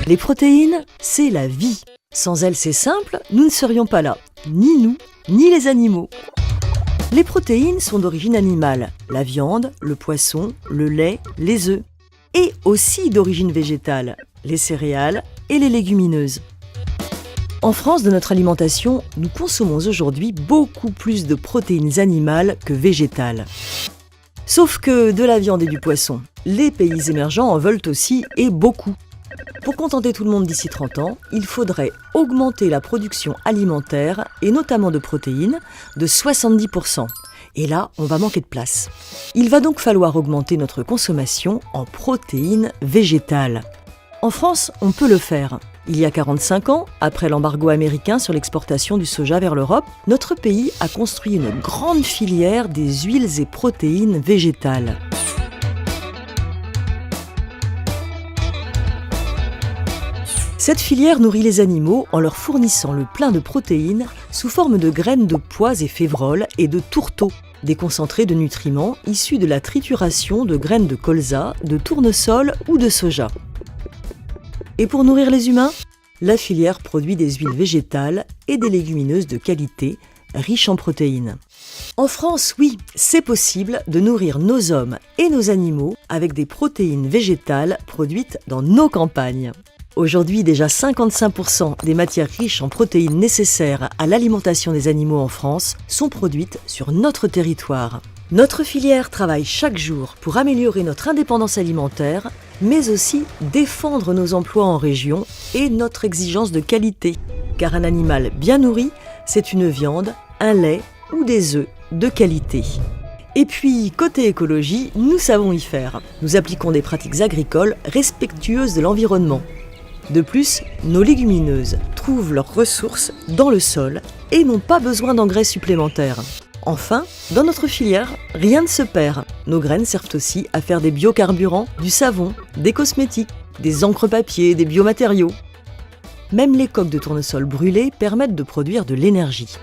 Les protéines, c'est la vie. Sans elles, c'est simple, nous ne serions pas là. Ni nous, ni les animaux. Les protéines sont d'origine animale. La viande, le poisson, le lait, les œufs. Et aussi d'origine végétale. Les céréales et les légumineuses. En France, de notre alimentation, nous consommons aujourd'hui beaucoup plus de protéines animales que végétales. Sauf que de la viande et du poisson, les pays émergents en veulent aussi et beaucoup. Pour contenter tout le monde d'ici 30 ans, il faudrait augmenter la production alimentaire, et notamment de protéines, de 70%. Et là, on va manquer de place. Il va donc falloir augmenter notre consommation en protéines végétales. En France, on peut le faire. Il y a 45 ans, après l'embargo américain sur l'exportation du soja vers l'Europe, notre pays a construit une grande filière des huiles et protéines végétales. Cette filière nourrit les animaux en leur fournissant le plein de protéines sous forme de graines de pois et févroles et de tourteaux, des concentrés de nutriments issus de la trituration de graines de colza, de tournesol ou de soja. Et pour nourrir les humains, la filière produit des huiles végétales et des légumineuses de qualité, riches en protéines. En France, oui, c'est possible de nourrir nos hommes et nos animaux avec des protéines végétales produites dans nos campagnes. Aujourd'hui, déjà 55% des matières riches en protéines nécessaires à l'alimentation des animaux en France sont produites sur notre territoire. Notre filière travaille chaque jour pour améliorer notre indépendance alimentaire, mais aussi défendre nos emplois en région et notre exigence de qualité. Car un animal bien nourri, c'est une viande, un lait ou des œufs de qualité. Et puis, côté écologie, nous savons y faire. Nous appliquons des pratiques agricoles respectueuses de l'environnement. De plus, nos légumineuses trouvent leurs ressources dans le sol et n'ont pas besoin d'engrais supplémentaires. Enfin, dans notre filière, rien ne se perd. Nos graines servent aussi à faire des biocarburants, du savon, des cosmétiques, des encres papier, des biomatériaux. Même les coques de tournesol brûlées permettent de produire de l'énergie.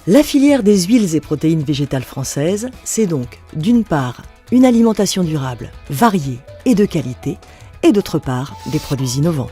La filière des huiles et protéines végétales françaises, c'est donc, d'une part, une alimentation durable, variée et de qualité, et d'autre part, des produits innovants.